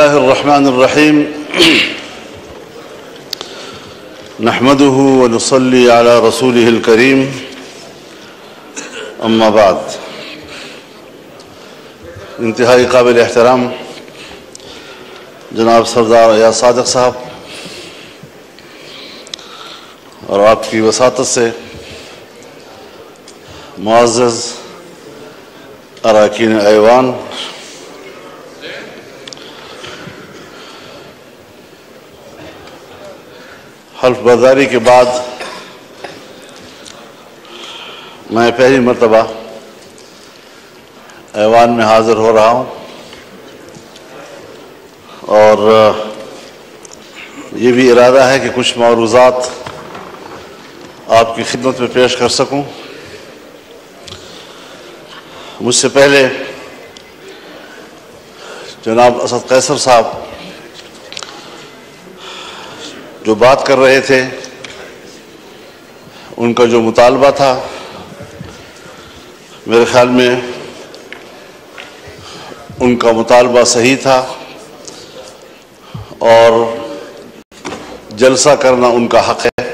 बिस्मिल्लाहिर्रहमानिर्रहीम नहमदुहु व नुसल्ली अला रसूलिहिल करीम अम्मा बाद। इंतहाई काबिल एहतराम जनाब सरदार अयाज सादिक साहब और आपकी वसातत से मुअज़्ज़ज़ अरकान ऐवान, हल्फ बर्दारी के बाद मैं पहली मरतबा ऐवान में हाज़िर हो रहा हूँ और ये भी इरादा है कि कुछ मौरूज़ात आपकी खिदमत में पेश कर सकूँ। मुझसे पहले जनाब असद कैसर साहब जो बात कर रहे थे, उनका जो मुतालबा था मेरे ख्याल में उनका मुतालबा सही था और जलसा करना उनका हक़ है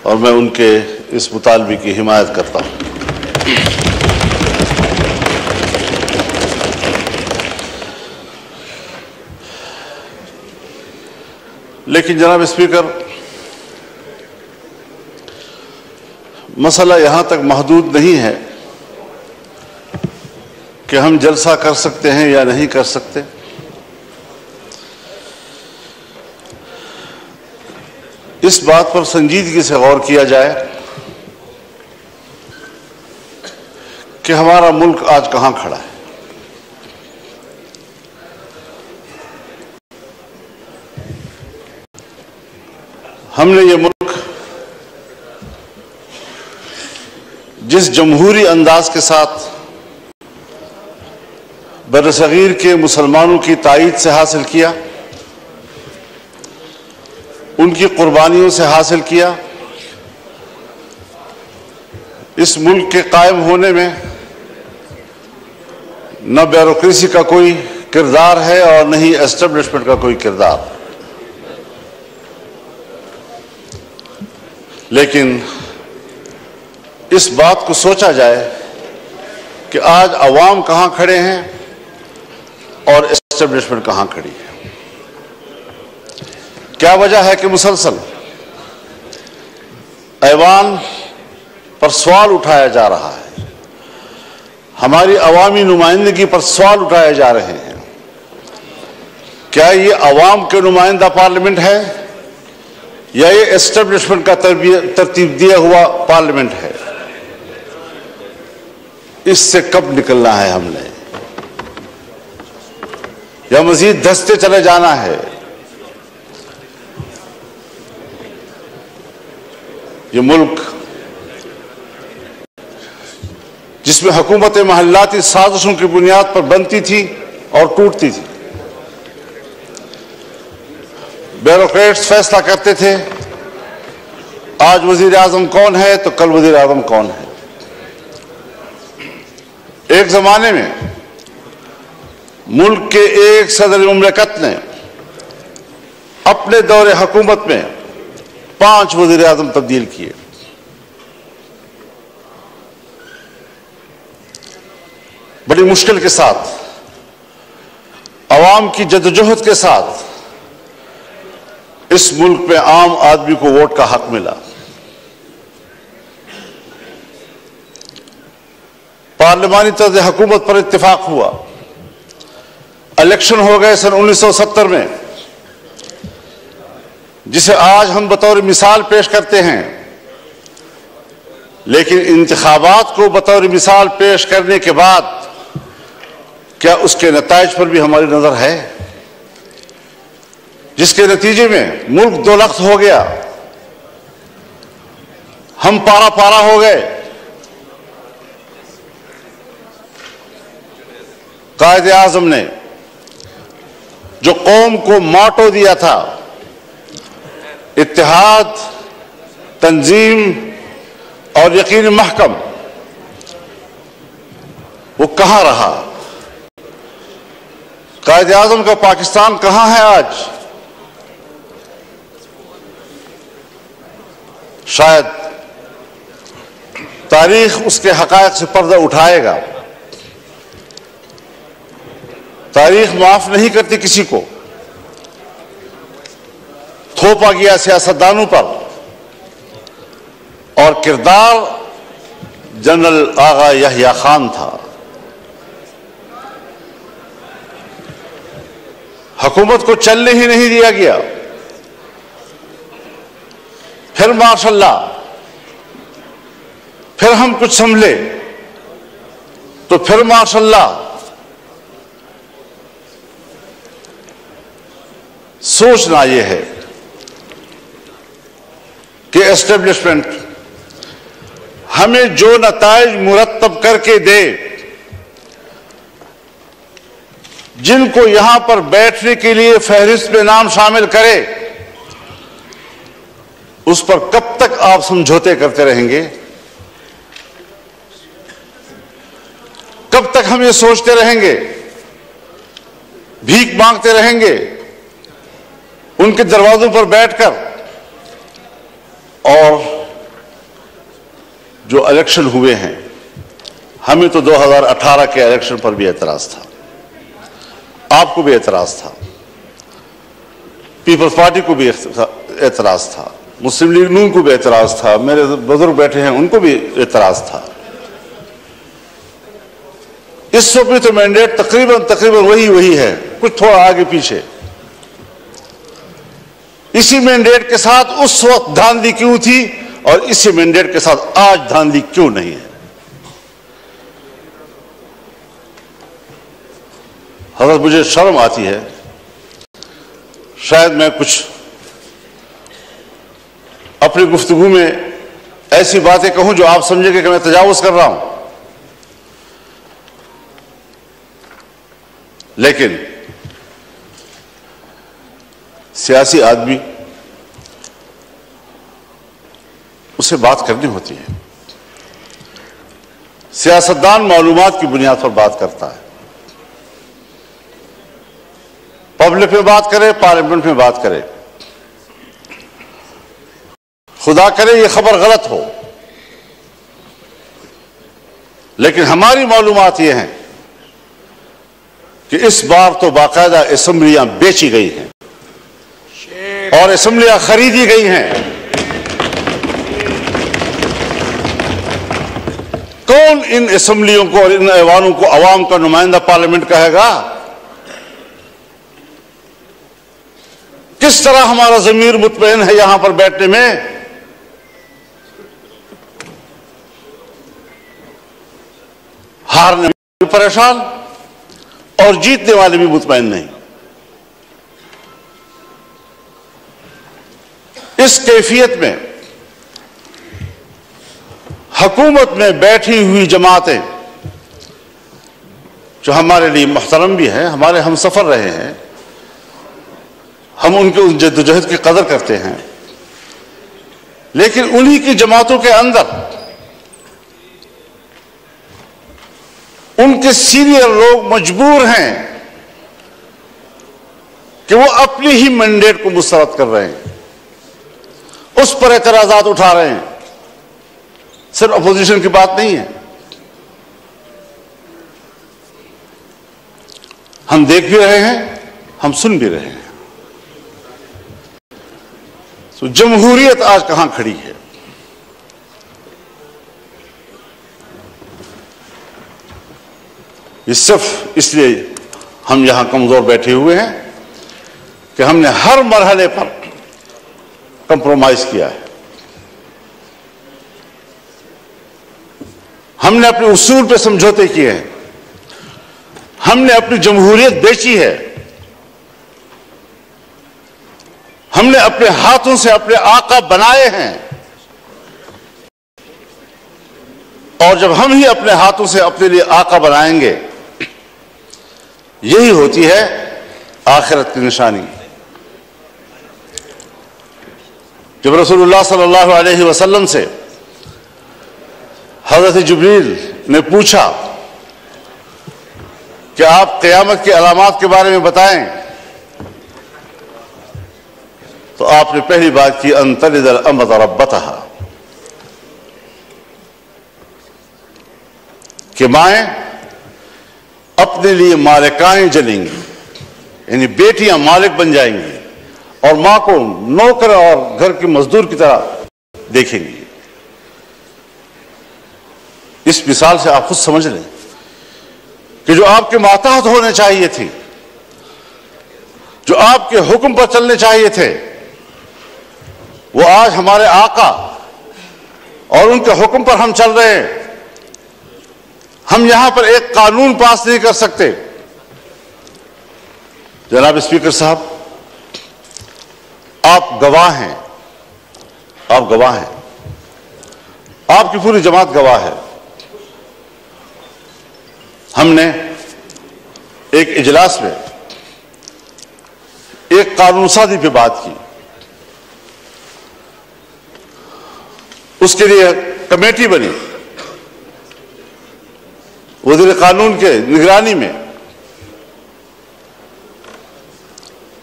और मैं उनके इस मुतालबे की हिमायत करता हूँ। लेकिन जनाब स्पीकर, मसला यहाँ तक महदूद नहीं है कि हम जलसा कर सकते हैं या नहीं कर सकते। इस बात पर संजीदगी से गौर किया जाए कि हमारा मुल्क आज कहाँ खड़ा है। हमने ये मुल्क जिस जमहूरी अंदाज के साथ बरसगीर के मुसलमानों की ताईद से हासिल किया, उनकी कुर्बानियों से हासिल किया, इस मुल्क के कायम होने में न ब्यूरोक्रेसी का कोई किरदार है और न ही एस्टेब्लिशमेंट का कोई किरदार। लेकिन इस बात को सोचा जाए कि आज अवाम कहाँ खड़े हैं और एस्टेब्लिशमेंट कहाँ खड़ी है। क्या वजह है कि मुसलसल ऐवान पर सवाल उठाया जा रहा है, हमारी अवामी नुमाइंदगी पर सवाल उठाए जा रहे हैं। क्या ये अवाम के नुमाइंदा पार्लियामेंट है या ये एस्टेब्लिशमेंट का तरतीब दिया हुआ पार्लियामेंट है? इससे कब निकलना है हमने, या मजीद धंसते चले जाना है? ये मुल्क जिसमें हुकूमत महल्लाती साजिशों की बुनियाद पर बनती थी और टूटती थी, ब्यूरोक्रेट्स फैसला करते थे आज वजीर आजम कौन है तो कल वजीर आजम कौन है। एक जमाने में मुल्क के एक सदर मुमलिकत ने अपने दौरे हुकूमत में 5 वजीर आजम तब्दील किए। बड़ी मुश्किल के साथ, अवाम की जद्दोजहद के साथ इस मुल्क में आम आदमी को वोट का हक मिला। पार्लिमानी तर्ज हुकूमत पर इत्तेफाक हुआ। इलेक्शन हो गए सन 1970 में, जिसे आज हम बतौर मिसाल पेश करते हैं। लेकिन इंतखाबात को बतौर मिसाल पेश करने के बाद क्या उसके नताइज पर भी हमारी नजर है, जिसके नतीजे में मुल्क दो लख्त हो गया, हम पारा पारा हो गए। कायद आजम ने जो कौम को मोटो दिया था, इत्तेहाद, तंजीम और यकीन महकम, वो कहां रहा? कायद आज़म का पाकिस्तान कहां है आज? शायद तारीख उसके हकायक से पर्दा उठाएगा। तारीख माफ नहीं करती किसी को। थोपा गया सियासतदानों पर और किरदार जनरल आगा यहया खान था। हुकूमत को चलने ही नहीं दिया गया। फिर माशाल्लाह, फिर हम कुछ संभले तो फिर माशाल्लाह सोचना यह है कि एस्टेब्लिशमेंट हमें जो नताइज मुरत्तब करके दे, जिनको यहां पर बैठने के लिए फहरिस्त में नाम शामिल करे, उस पर कब तक आप समझौते करते रहेंगे? कब तक हम ये सोचते रहेंगे, भीख मांगते रहेंगे उनके दरवाजों पर बैठकर? और जो इलेक्शन हुए हैं, हमें तो 2018 के इलेक्शन पर भी एतराज था, आपको भी एतराज था, पीपल्स पार्टी को भी एतराज था, मुस्लिम लीग नून को भी एतराज था, मेरे बुजुर्ग बैठे हैं उनको भी एतराज था। इस वक्त भी तो मैंडेट तकरीबन वही है, कुछ थोड़ा आगे पीछे। इसी मैंडेट के साथ उस वक्त धांधली क्यों थी और इसी मैंडेट के साथ आज धांधली क्यों नहीं है? हज़रत, मुझे शर्म आती है, शायद मैं कुछ अपनी गुफ्तगू में ऐसी बातें कहूं जो आप समझेंगे कि मैं तजावुज़ कर रहा हूं, लेकिन सियासी आदमी, उसे बात करनी होती है। सियासतदान मालूमात की बुनियाद पर बात करता है, पब्लिक में बात करे, पार्लियामेंट में बात करे। खुदा करे ये खबर गलत हो, लेकिन हमारी मालूमात ये हैं कि इस बार तो बाकायदा असेंबलियां बेची गई हैं और असेंबलियां खरीदी गई हैं। कौन इन असेंबलियों को और इन ऐवानों को अवाम का नुमाइंदा पार्लियामेंट कहेगा? किस तरह हमारा ज़मीर मुतमईन है यहां पर बैठने में? हारने वाले भी परेशान और जीतने वाले भी मुतमईन नहीं। इस कैफियत में हुकूमत में बैठी हुई जमातें, जो हमारे लिए मुहतरम भी हैं, हमारे हमसफर रहे हैं, हम उनके उस जद्दोजहद की कदर करते हैं, लेकिन उन्हीं की जमातों के अंदर उनके सीनियर लोग मजबूर हैं कि वो अपनी ही मैंडेट को मुस्तरद कर रहे हैं, उस पर एतराजात उठा रहे हैं। सिर्फ अपोजिशन की बात नहीं है, हम देख भी रहे हैं, हम सुन भी रहे हैं। तो जमहूरियत आज कहां खड़ी है? ये सिर्फ इसलिए हम यहां कमजोर बैठे हुए हैं कि हमने हर मरहले पर कंप्रोमाइज किया है, हमने अपने उसूल पे समझौते किए हैं, हमने अपनी जमहूरियत बेची है, हमने अपने हाथों से अपने आका बनाए हैं, और जब हम ही अपने हाथों से अपने लिए आका बनाएंगे, यही होती है आखिरत की निशानी। जब रसूलुल्लाह सल्लल्लाहु अलैहि वसल्लम से हज़रत जिब्रील ने पूछा कि आप क़यामत की अलामात के बारे में बताएं, तो आपने पहली बात की अंतलिदल अमत रब्बतहा, कि माएं अपने लिए मालिकाएं जलेंगी, यानी बेटियां मालिक बन जाएंगी और मां को नौकर और घर के मजदूर की तरह देखेंगी। इस मिसाल से आप खुद समझ लें कि जो आपके मातहत होने चाहिए थे, जो आपके हुक्म पर चलने चाहिए थे, वो आज हमारे आका और उनके हुक्म पर हम चल रहे हैं। हम यहां पर एक कानून पास नहीं कर सकते। जनाब स्पीकर साहब, आप गवाह हैं, आप गवाह हैं, आपकी पूरी जमात गवाह है। हमने एक इजलास में एक कानून साजी पे बात की, उसके लिए कमेटी बनी, वज़ीर कानून के निगरानी में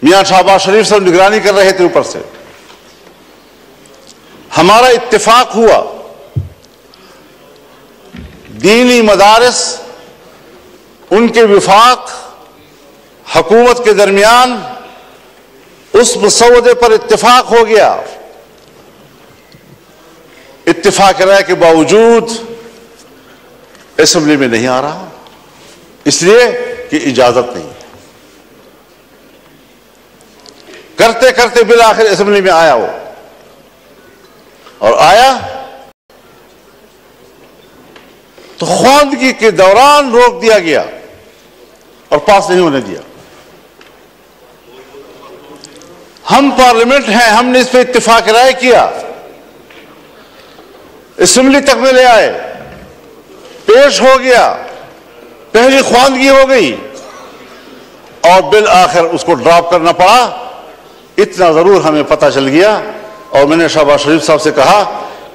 मियां शहबाज शरीफ साहब निगरानी कर रहे थे ऊपर से। हमारा इत्तेफाक हुआ दीनी मदारिस, उनके विफाक हुकूमत के दरमियान उस मसौदे पर इत्तेफाक हो गया। इत्तेफाक राय के बावजूद असेंबली में नहीं आ रहा, इसलिए कि इजाजत नहीं। करते करते बिल आखिर असेंबली में आया वो, और आया तो ख्वांदगी के दौरान रोक दिया गया और पास नहीं होने दिया। हम पार्लियामेंट हैं, हमने इस पर इत्तेफाक राय किया, असेंबली तक में ले आए, पेश हो गया, पहली ख्वांदगी हो गई और बिल आखिर उसको ड्रॉप करना पड़ा। इतना जरूर हमें पता चल गया, और मैंने शहबाज शरीफ साहब से कहा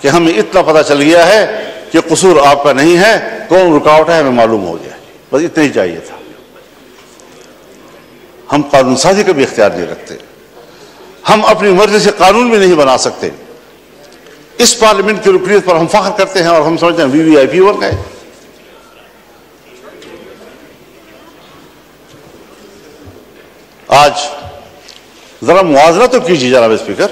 कि हमें इतना पता चल गया है कि कसूर आपका नहीं है, कौन रुकावट है हमें मालूम हो गया। बस इतना ही चाहिए था। हम कानून साजी का भी इख्तियार नहीं रखते, हम अपनी मर्जी से कानून भी नहीं बना सकते। इस पार्लियामेंट की रुकनीत पर हम फख्र करते हैं और हम समझते हैं वीवीआईपी वर्ग है। आज जरा मुआवजा तो कीजिए जनाब स्पीकर,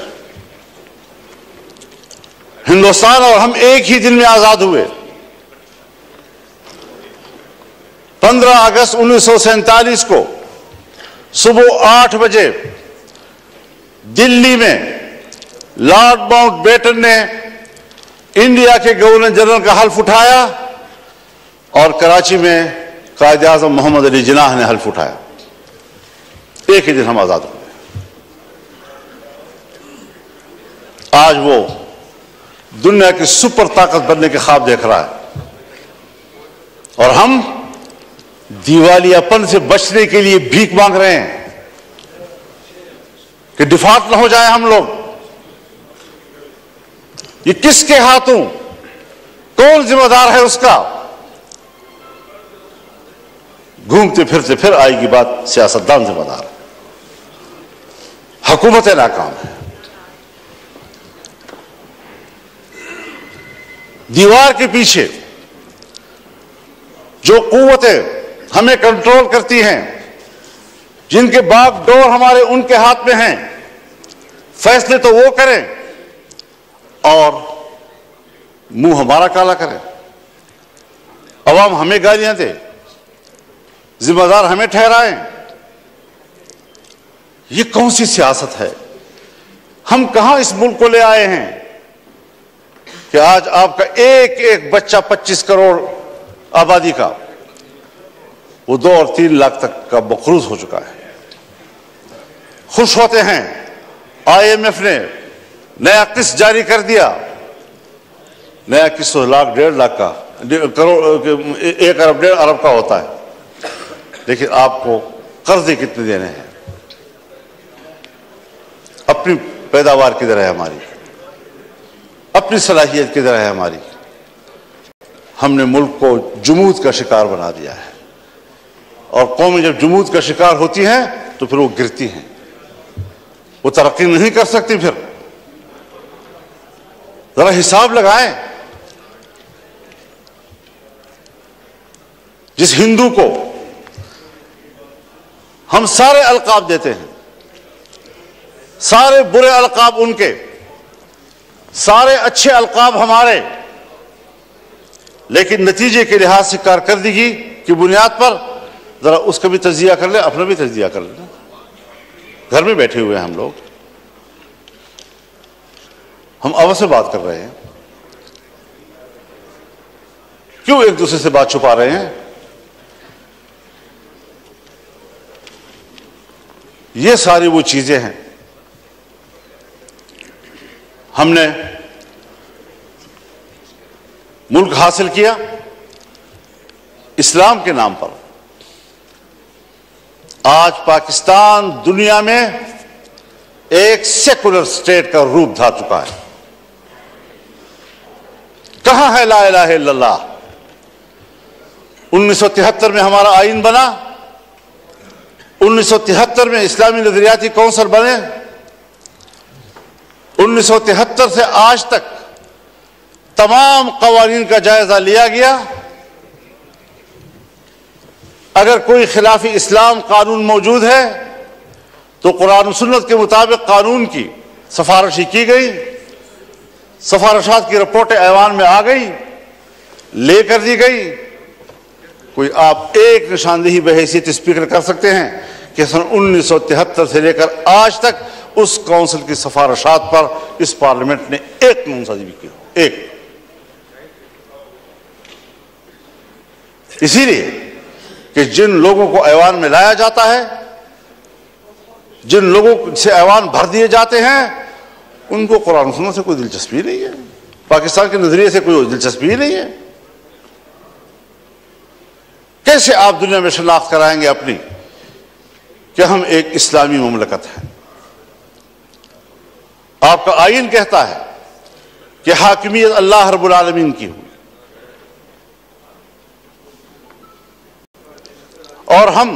हिंदुस्तान और हम एक ही दिन में आजाद हुए। 15 अगस्त 1947 को सुबह 8 बजे दिल्ली में लॉर्ड माउंटबेटन ने इंडिया के गवर्नर जनरल का हल्फ उठाया और कराची में कायदे आज़म मोहम्मद अली जिन्नाह ने हल्फ उठाया। एक ही दिन हम आजाद हुए। आज वो दुनिया की सुपर ताकत बनने के ख्वाब देख रहा है और हम दिवालियापन से बचने के लिए भीख मांग रहे हैं कि डिफॉल्ट न हो जाए हम लोग। ये किसके हाथों, कौन जिम्मेदार है उसका? घूमते फिरते फिर आएगी बात सियासतदान जिम्मेदार है, हुकूमत नाकाम है। दीवार के पीछे जो कुव्वतें हमें कंट्रोल करती हैं, जिनके बागडोर हमारे उनके हाथ में हैं, फैसले तो वो करें और मुंह हमारा काला करें, अवाम हमें गालियां दे, जिम्मेदार हमें ठहराएं। ये कौन सी सियासत है? हम कहां इस मुल्क को ले आए हैं कि आज आपका एक एक बच्चा 25 करोड़ आबादी का, वो 2 और 3 लाख तक का मकरूज हो चुका है। खुश होते हैं IMF ने नया किस्त जारी कर दिया, नया किस्त 1 लाख 1.5 लाख का, करोड़ 1 अरब 1.5 अरब का होता है। लेकिन आपको कर्जे कितने देने हैं? अपनी पैदावार किधर है हमारी, अपनी सलाहियत किधर है हमारी? हमने मुल्क को जुमूद का शिकार बना दिया है और कौमें जब जमूद का शिकार होती हैं तो फिर वो गिरती हैं, वो तरक्की नहीं कर सकती। फिर जरा हिसाब लगाएं, जिस हिंदू को हम सारे अलकाब देते हैं, सारे बुरे अलकाब उनके, सारे अच्छे अलकाब हमारे, लेकिन नतीजे के लिहाज से कारकर्दगी की बुनियाद पर जरा उसका भी तजिया कर ले, अपना भी तजिया कर ले। घर में बैठे हुए हैं हम लोग, हम अवश्य से बात कर रहे हैं, क्यों एक दूसरे से बात छुपा रहे हैं? ये सारी वो चीजें हैं। हमने मुल्क हासिल किया इस्लाम के नाम पर। आज पाकिस्तान दुनिया में एक सेकुलर स्टेट का रूप धार चुका है। कहां है ला इलाहा इल्लल्लाह? 1973 में हमारा आईन बना, 1973 में इस्लामी नजरियाती कौंसिल बने, 1973 से आज तक तमाम कवानीन का जायजा लिया गया। अगर कोई खिलाफी इस्लाम कानून मौजूद है तो कुरान और सुन्नत के मुताबिक कानून की सिफारिश की गई, सिफारिशात की रिपोर्टें ऐवान में आ गई, लेकर दी गई। कोई आप एक निशानदेही बहैसियत स्पीकर कर सकते हैं कि सन 1973 से लेकर आज तक उस काउंसिल की सिफारिशात पर इस पार्लियामेंट ने एक कानूनसाजी भी की हो? एक। इसीलिए कि जिन लोगों को ऐवान में लाया जाता है, जिन लोगों से ऐवान भर दिए जाते हैं, उनको कुरान सुन्नत से कोई दिलचस्पी नहीं है, पाकिस्तान के नजरिए से कोई दिलचस्पी नहीं है। कैसे आप दुनिया में शनाख्त कराएंगे अपनी कि हम एक इस्लामी मुमलकत हैं? आपका आईन कहता है कि हाकिमियत अल्लाह रब्बुल आलमीन की हुई, और हम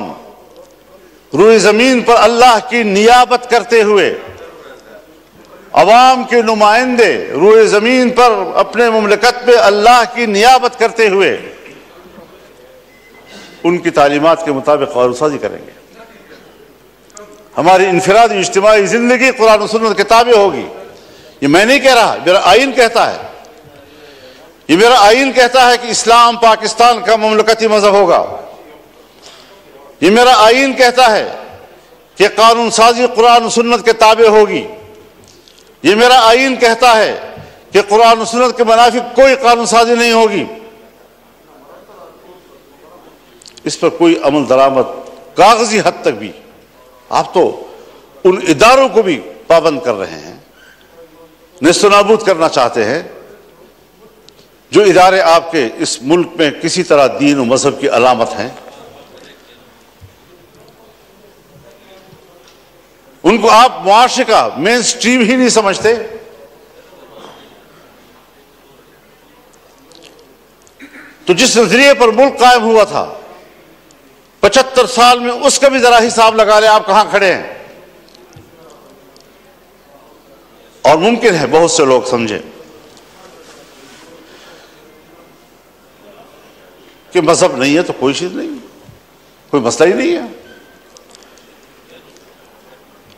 रूए जमीन पर अल्लाह की नियाबत करते हुए, अवाम के नुमाइंदे रूए जमीन पर अपने मुमलकत में अल्लाह की नियाबत करते हुए उनकी तालीमात के मुताबिक कानूनसाजी करेंगे। हमारी इनफरादी इज्तिमाई जिंदगी कुरान और सुन्नत किताबें होगी। ये मैं नहीं कह रहा, मेरा आईन कहता है। ये मेरा आईन कहता है कि इस्लाम पाकिस्तान का मुमलकती मजहब होगा। ये मेरा आईन कहता है कि कानून साजी कुरान और सुन्नत के ताबे होगी। ये मेरा आईन कहता है कि कुरान और सुन्नत के मुनाफिक कोई कानून साजी नहीं होगी। इस पर कोई अमल दरामद कागजी हद तक भी आप तो उन इदारों को भी पाबंद कर रहे हैं, नेस्तनाबूद करना चाहते हैं, जो इदारे आपके इस मुल्क में किसी तरह दीन और मजहब की अलामत हैं। उनको आप मुआशरे का मेन स्ट्रीम ही नहीं समझते। तो जिस नजरिए पर मुल्क कायम हुआ था 75 साल में, उसका भी जरा हिसाब लगा ले आप कहां खड़े हैं। और मुमकिन है बहुत से लोग समझे कि मजहब नहीं है तो कोई चीज नहीं, कोई मसला ही नहीं है।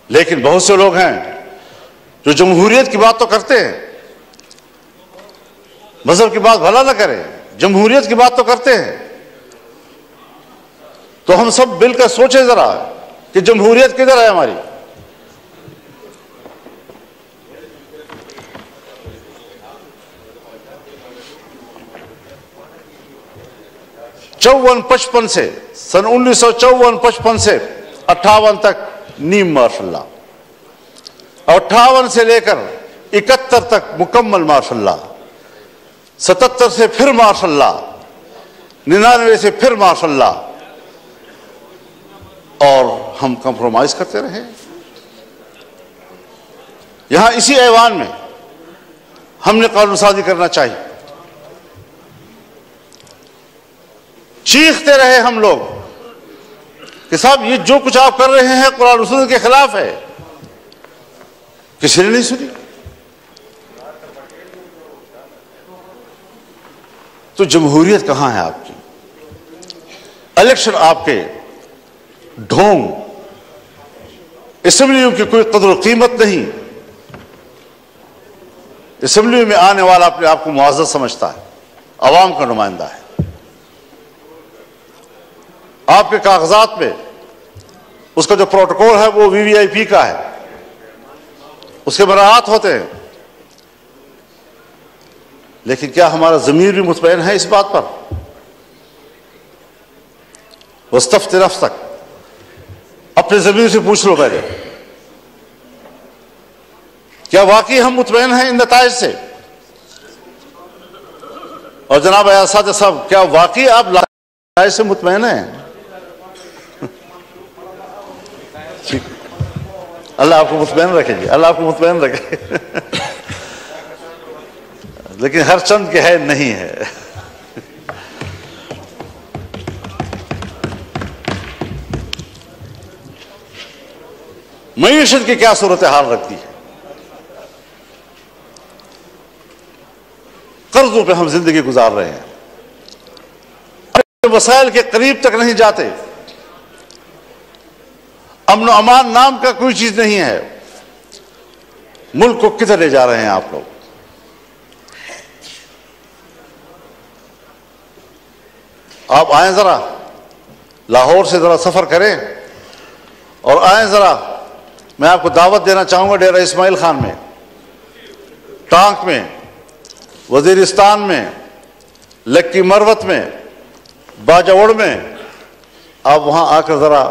लेकिन बहुत से लोग हैं जो जमहूरियत की बात तो करते हैं, मजहब की बात भला ना करें, जमहूरियत की बात तो करते हैं। तो हम सब मिलकर सोचें जरा कि जमहूरियत किधर है हमारी। चौवन 55 से सन 1954-55 से 58 तक नीम मार्शल्ला, 58 से लेकर 71 तक मुकम्मल मार्शल्ला, 77 से फिर मार्शल्ला, 99 से फिर मार्शल्ला, और हम कंप्रोमाइज करते रहे। यहां इसी ऐवान में हमने कानून साजी करना चाहिए। चीखते रहे हम लोग कि साहब ये जो कुछ आप कर रहे हैं कुरान और सुन्नत के खिलाफ है। किसी ने नहीं सुनी। तो जमहूरियत कहां है आपकी? इलेक्शन आपके ढोंग, असेंबलियों की कोई कदर कीमत नहीं। असेंबली में आने वाला अपने आप को मुआज़्ज़ज़ समझता है, अवाम का नुमाइंदा है। आपके कागजात में उसका जो प्रोटोकॉल है वो वीवीआईपी का है, उसके बरात होते हैं। लेकिन क्या हमारा ज़मीर भी मुतमईन है इस बात पर? वस्तफ्त नफ्सक, अपने ज़मीर से पूछ लो पहले, क्या वाकई हम मुतमईन हैं इन नताइज से? और जनाब अयासाद साहब, क्या वाकई आप नताइज से मुतमईन हैं? अल्लाह आपको मुतमईन रखे जी, अल्लाह आपको मुतमईन रखे। लेकिन हर चंद के है नहीं है। मईशत की क्या सूरत हाल रखती है? कर्जों पे हम जिंदगी गुजार रहे हैं, वसाइल के करीब तक नहीं जाते, अमन अमान नाम का कोई चीज नहीं है। मुल्क को किधर ले जा रहे हैं आप लोग? आप आए जरा लाहौर से जरा सफर करें और आए जरा, मैं आपको दावत देना चाहूंगा डेरा इस्माइल खान में, टांक में, वजीरिस्तान में, लक्की मरवत में, बाजावड़ में। आप वहां आकर जरा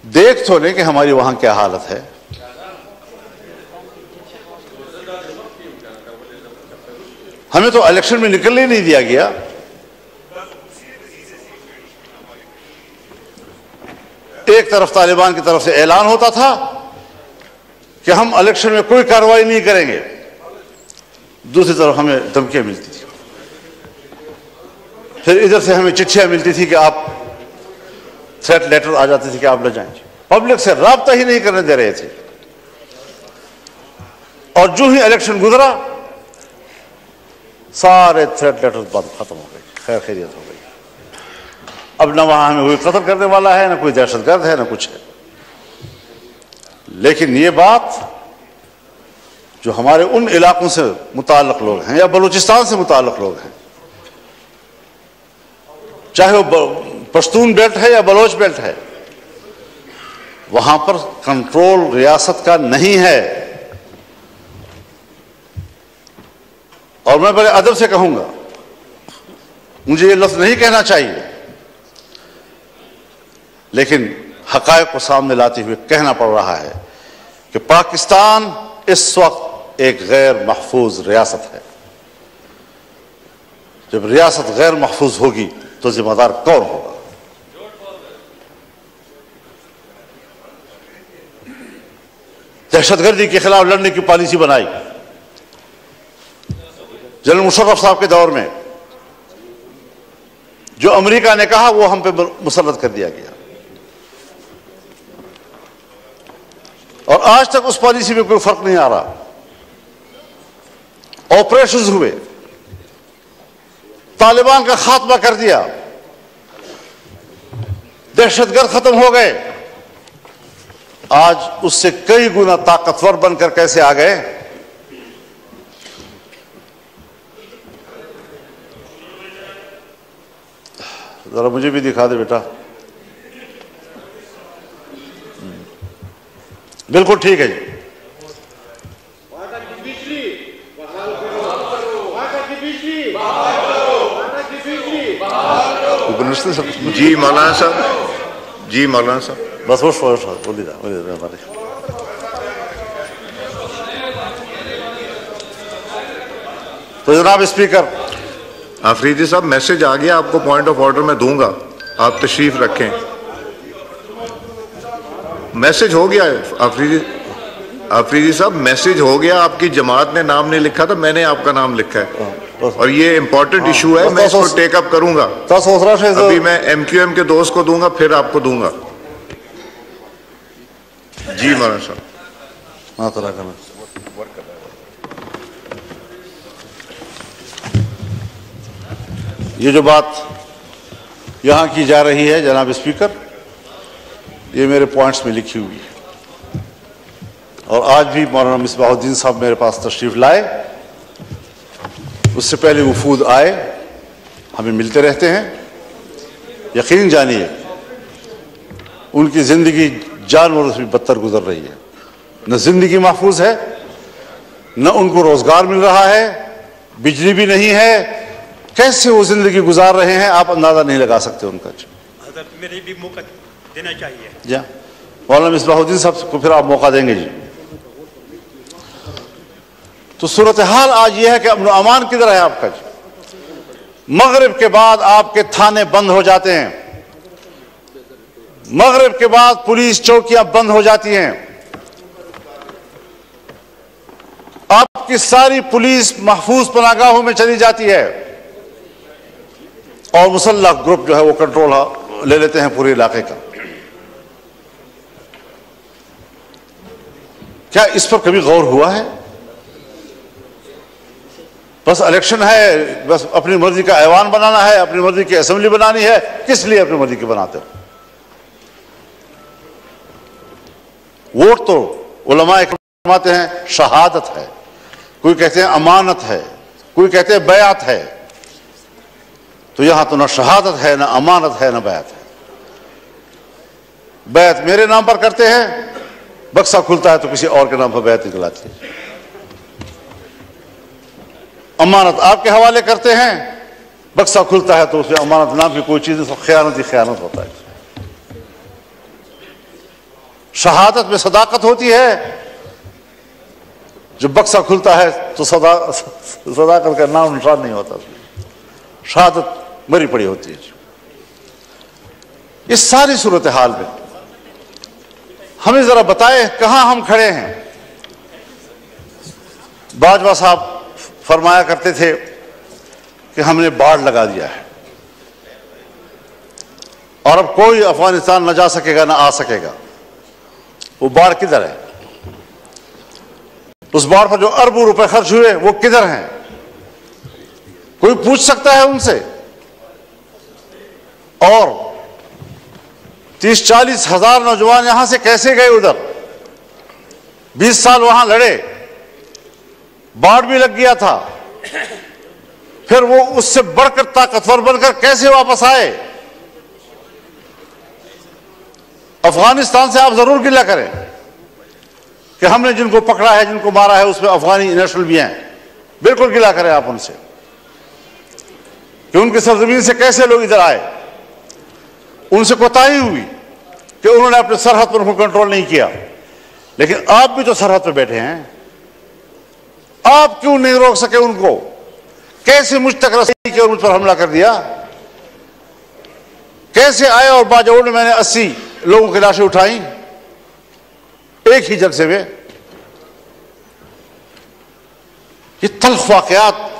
देख तो लें कि हमारी वहां क्या हालत है। हमें तो इलेक्शन में निकलने ही नहीं दिया गया। एक तरफ तालिबान की तरफ से ऐलान होता था कि हम इलेक्शन में कोई कार्रवाई नहीं करेंगे, दूसरी तरफ हमें धमकियां मिलती थी। फिर इधर से हमें चिट्ठियां मिलती थी कि आप, थ्रेट लेटर आ जाती थी कि आप ले जाएंगे। पब्लिक से राब्ता ही नहीं करने दे रहे थे। और जो ही इलेक्शन गुजरा, सारे थ्रेट लेटर बाद खत्म हो गए, खैर खैरियत हो गई। अब ना वहां हमें कोई कत्ल करने वाला है, ना कोई दहशतगर्द है, ना कुछ है। लेकिन ये बात जो हमारे उन इलाकों से मुताल्लिक लोग हैं या बलूचिस्तान से मुताल्लिक लोग हैं, चाहे वो पश्तून बेल्ट है या बलोच बेल्ट है, वहां पर कंट्रोल रियासत का नहीं है। और मैं बड़े अदब से कहूंगा, मुझे ये लफ्ज नहीं कहना चाहिए, लेकिन हकायक को सामने लाते हुए कहना पड़ रहा है कि पाकिस्तान इस वक्त एक गैर महफूज रियासत है। जब रियासत गैर महफूज होगी तो जिम्मेदार कौन होगा? दहशतगर्दी के खिलाफ लड़ने की पॉलिसी बनाई जनरल मुशर्रफ साहब के दौर में। जो अमेरिका ने कहा वो हम पे मुसल्लत कर दिया गया, और आज तक उस पॉलिसी में कोई फर्क नहीं आ रहा। ऑपरेशंस हुए, तालिबान का खात्मा कर दिया, दहशतगर्द खत्म हो गए। आज उससे कई गुना ताकतवर बनकर कैसे आ गए? जरा मुझे भी दिखा दे बेटा। बिल्कुल ठीक है जी। जी मौलाना साहब, जी मौलाना साहब, बस वो बोली था हमारे। तो जनाब स्पीकर, आफरीदी साहब मैसेज आ गया, आपको पॉइंट ऑफ ऑर्डर में दूंगा, आप तशरीफ रखें। मैसेज हो गया आफरीदी साहब, मैसेज हो गया। आपकी जमात ने नाम नहीं लिखा था, मैंने आपका नाम लिखा है। और ये इंपॉर्टेंट इशू है, मैं इसको टेक अप करूंगा। अभी मैं MQM के दोस्त को दूंगा, फिर आपको दूंगा। जी मौलाना साहब। हाँ तरह करना ये जो बात यहाँ की जा रही है जनाब स्पीकर, ये मेरे पॉइंट्स में लिखी हुई है और आज भी मौलाना मिसबाहुद्दीन साहब मेरे पास तशरीफ लाए, उससे पहले वफूद आए, हमें मिलते रहते हैं। यकीन जानिए उनकी ज़िंदगी जानवरों से भी बदतर गुजर रही है। न ज़िंदगी महफूज है, न उनको रोज़गार मिल रहा है, बिजली भी नहीं है। कैसे वो ज़िंदगी गुजार रहे हैं आप अंदाज़ा नहीं लगा सकते उनका। मेरे भी मौका देना चाहिए। जी मौलाना मिसबाहुद्दीन साहब को फिर आप मौका देंगे जी। तो सूरत हाल आज ये है कि अमन अमान किधर है आपका जी। मगरिब के बाद आपके थाने बंद हो जाते हैं, मगरिब के बाद पुलिस चौकियां बंद हो जाती हैं, आपकी सारी पुलिस महफूज पनागाहों में चली जाती है और मुसल्लह ग्रुप जो है वो कंट्रोल ले लेते हैं पूरे इलाके का। क्या इस पर कभी गौर हुआ है? बस इलेक्शन है, बस अपनी मर्जी का ऐवान बनाना है, अपनी मर्जी की असेंबली बनानी है। किस लिए अपनी मर्जी की बनाते हो? वोट तो उलमा फरमाते हैं शहादत है, कोई कहते हैं अमानत है, कोई कहते हैं बैअत है। तो यहां तो ना शहादत है, ना अमानत है, ना बैअत है। बैअत मेरे नाम पर करते हैं, बक्सा खुलता है तो किसी और के नाम पर बैअत निकल आती है। अमानत आपके हवाले करते हैं, बक्सा खुलता है तो उसमें अमानत नाम की कोई चीज नहीं, खयानत ही खयानत होता है। शहादत में सदाकत होती है, जब बक्सा खुलता है तो सदाकत का नाम निशान नहीं होता, शहादत मरी पड़ी होती है। इस सारी सूरत हाल में हमें जरा बताए कहां हम खड़े हैं। बाजवा साहब फरमाया करते थे कि हमने बाढ़ लगा दिया है और अब कोई अफगानिस्तान न जा सकेगा न आ सकेगा। वो बाढ़ किधर है? उस बाढ़ पर जो अरबों रुपए खर्च हुए वो किधर हैं? कोई पूछ सकता है उनसे? और 30-40 हजार नौजवान यहां से कैसे गए उधर? 20 साल वहां लड़े, बाढ़ भी लग गया था, फिर वो उससे बढ़कर ताकतवर बनकर कैसे वापस आए? अफगानिस्तान से आप जरूर गिला करें कि हमने जिनको पकड़ा है, जिनको मारा है, उसमें अफगानी नेशनल भी हैं। बिल्कुल गिला करें आप उनसे कि उनकी सरजमीन से कैसे लोग इधर आए। उनसे कोताही हुई कि उन्होंने अपने सरहद पर उनको कंट्रोल नहीं किया। लेकिन आप भी तो सरहद पर बैठे हैं, आप क्यों नहीं रोक सके उनको? कैसे मुझ तक रसी के और मुझ पर हमला कर दिया? कैसे आए और बाजौड़ में मैंने 80 लोगों की लाशें उठाई एक ही जलसे में? ये तल्ख वाकयात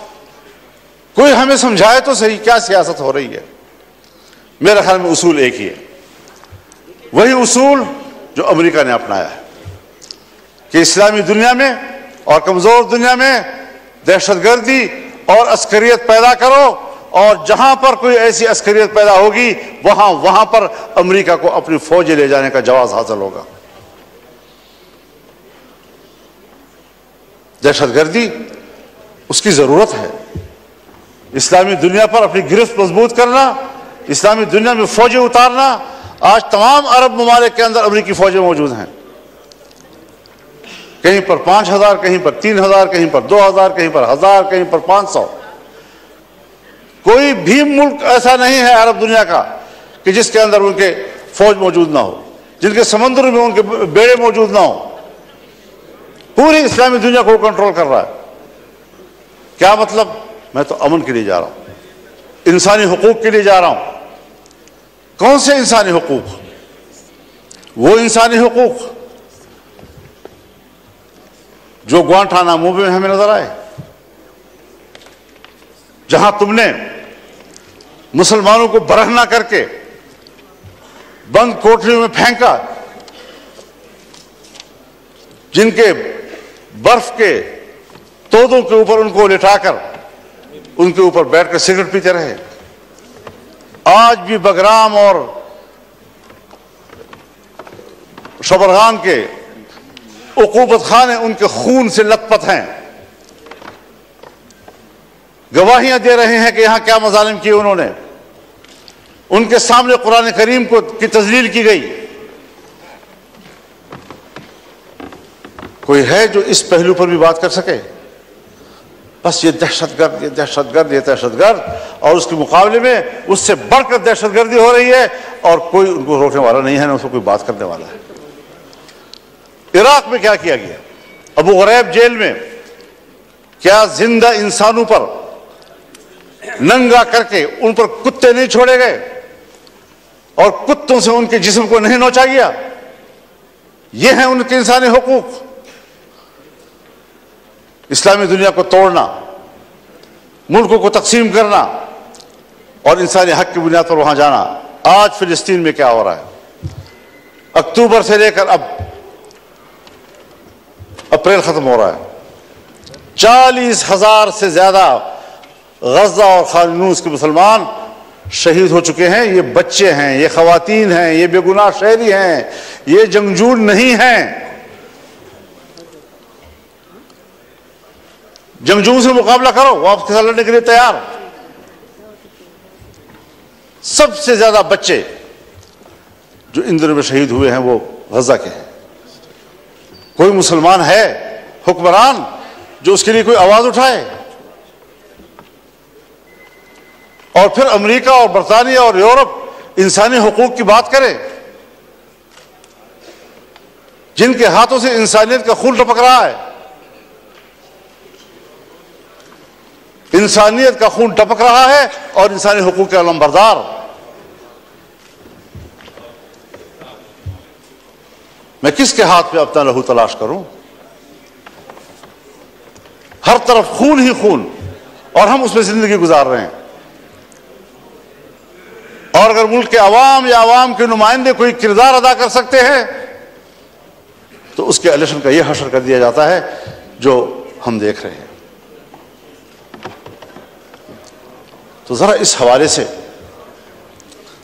कोई हमें समझाए तो सही, क्या सियासत हो रही है? मेरे ख्याल में उसूल एक ही है, वही उसूल जो अमेरिका ने अपनाया है कि इस्लामी दुनिया में और कमजोर दुनिया में दहशतगर्दी और अस्करियत पैदा करो, और जहां पर कोई ऐसी अस्करियत पैदा होगी वहां पर अमेरिका को अपनी फौजें ले जाने का जवाब हासिल होगा। दहशतगर्दी उसकी जरूरत है। इस्लामी दुनिया पर अपनी गिरफ्त मजबूत करना, इस्लामी दुनिया में फौजें उतारना। आज तमाम अरब ममालिक के अंदर अमेरिकी फौजें मौजूद हैं, कहीं पर 5000, कहीं पर 3000, कहीं पर 2000, कहीं पर 1000, कहीं पर 500। कोई भी मुल्क ऐसा नहीं है अरब दुनिया का कि जिसके अंदर उनके फौज मौजूद ना हो, जिनके समंदर में उनके बेड़े मौजूद ना हो। पूरी इस्लामी दुनिया को कंट्रोल कर रहा है। क्या मतलब? मैं तो अमन के लिए जा रहा हूं, इंसानी हुकूक के लिए जा रहा हूं। कौन से इंसानी हुकूक? वो इंसानी हुकूक जो ग्वांटानामो में हमें नजर आए, जहां तुमने मुसलमानों को बरहना करके बंद कोठरियों में फेंका, जिनके बर्फ के तोदों के ऊपर उनको लिटाकर उनके ऊपर बैठकर सिगरेट पीते रहे। आज भी बगराम और शबरगान के उकूबत खाने उनके खून से लथपथ हैं, गवाहियां दे रहे हैं कि यहां क्या मजालिम किए उन्होंने। उनके सामने कुरान करीम की तजलील की गई। कोई है जो इस पहलू पर भी बात कर सके? बस ये दहशतगर्द, ये दहशतगर्द, ये दहशतगर्द, और उसके मुकाबले में उससे बढ़कर दहशतगर्दी हो रही है और कोई उनको रोकने वाला नहीं है, ना उसको कोई बात करने वाला है। इराक में क्या किया गया? अबू ग़रैब जेल में क्या जिंदा इंसानों पर नंगा करके उन पर कुत्ते नहीं छोड़े गए और कुत्तों से उनके जिस्म को नहीं नोचा गया? ये हैं उनके इंसानी हुकूक। इस्लामी दुनिया को तोड़ना, मुल्कों को तकसीम करना और इंसानी हक की बुनियाद पर वहां जाना। आज फिलिस्तीन में क्या हो रहा है? अक्टूबर से लेकर अब अप्रैल खत्म हो रहा है, 40,000 से ज्यादा गजा और खान यूनिस के मुसलमान शहीद हो चुके हैं। ये बच्चे हैं, ये खवातीन हैं, ये बेगुनाह शहरी हैं, ये जंगजू नहीं हैं। जंगजू से मुकाबला करो, वो आपके साथ लड़ने के लिए तैयार। सबसे ज्यादा बच्चे जो इन दिनों में शहीद हुए हैं वो गजा के हैं। कोई मुसलमान है हुक्मरान जो उसके लिए कोई आवाज उठाए? और फिर अमेरिका और बरतानिया और यूरोप इंसानी हुकूक की बात करे, जिनके हाथों से इंसानियत का खून टपक रहा है। इंसानियत का खून टपक रहा है और इंसानी हुकूक के अलमबरदार। मैं किसके हाथ पे अपना लहू तलाश करूं? हर तरफ खून ही खून और हम उसमें जिंदगी गुजार रहे हैं। और अगर मुल्क के अवाम या अवाम के नुमाइंदे कोई किरदार अदा कर सकते हैं तो उसके इलेक्शन का यह हशर कर दिया जाता है जो हम देख रहे हैं। तो जरा इस हवाले से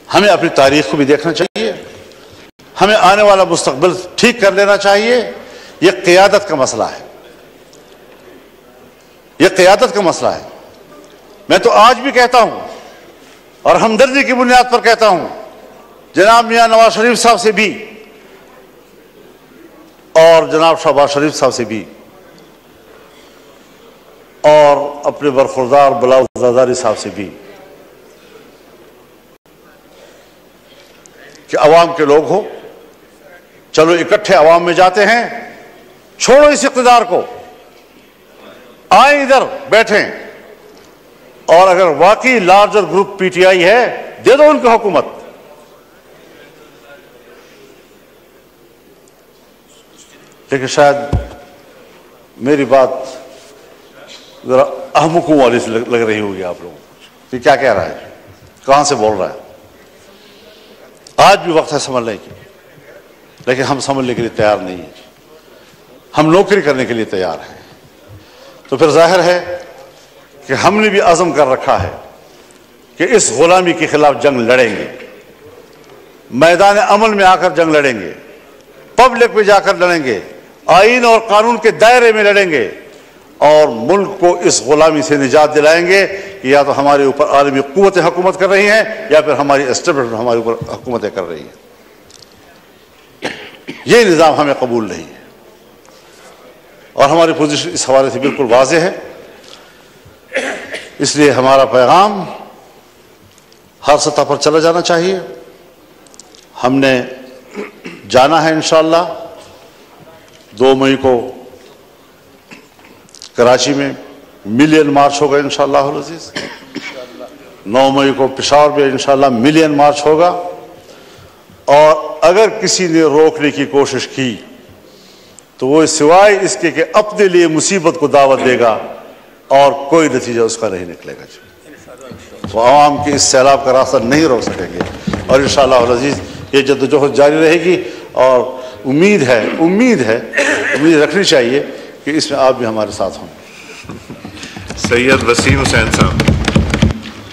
हमें अपनी तारीख को भी देखना चाहिए, हमें आने वाला मुस्तकबिल ठीक कर लेना चाहिए। यह क़ियादत का मसला है, यह क़ियादत का मसला है। मैं तो आज भी कहता हूं और हमदर्दी की बुनियाद पर कहता हूं, जनाब मियां नवाज शरीफ साहब से भी और जनाब शहबाज शरीफ साहब से भी और अपने बरखुरदार बिलावल ज़रदारी साहब से भी कि अवाम के लोग हो, चलो इकट्ठे अवाम में जाते हैं, छोड़ो इस इक़्तिदार को, आए इधर बैठें और अगर वाकई लार्जर ग्रुप पीटीआई है दे दो उनको हुकूमत। लेकिन शायद मेरी बात जरा अहमुकों वाली से लग रही होगी आप लोगों को कि क्या कह रहा है, कहां से बोल रहा है। आज भी वक्त है समझने की, लेकिन हम समझने के लिए तैयार नहीं है। हम नौकरी करने के लिए तैयार हैं। तो फिर जाहिर है कि हमने भी अज़म कर रखा है कि इस गुलामी के खिलाफ जंग लड़ेंगे, मैदान अमल में आकर जंग लड़ेंगे, पब्लिक में जाकर लड़ेंगे, आईन और कानून के दायरे में लड़ेंगे और मुल्क को इस गुलामी से निजात दिलाएंगे कि या तो हमारे ऊपर आलमी कुव्वतें हुकूमत कर रही हैं या फिर हमारी एस्टेब्लिशमेंट हमारे ऊपर हुकूमतें कर रही हैं। ये निज़ाम हमें कबूल नहीं है और हमारी पोजीशन इस हवाले से बिल्कुल वाज़ेह है। इसलिए हमारा पैगाम हर सतह पर चला जाना चाहिए। हमने जाना है इंशाअल्लाह 2 मई को कराची में मिलियन मार्च होगा इंशाअल्लाह अज़ीज़। 9 मई को पेशावर में इंशाअल्लाह मिलियन मार्च होगा। और अगर किसी ने रोकने की कोशिश की तो वो सिवाय इसके कि अपने लिए मुसीबत को दावत देगा और कोई नतीजा उसका नहीं निकलेगा। वो आवाम के इस सैलाब का रास्ता नहीं रोक सकेंगे। और इंशाअल्लाह अज़ीज़ ये जद्दोजहद जारी रहेगी और उम्मीद रखनी चाहिए कि इसमें आप भी हमारे साथ हों। सैयद वसीम हुसैन साहब।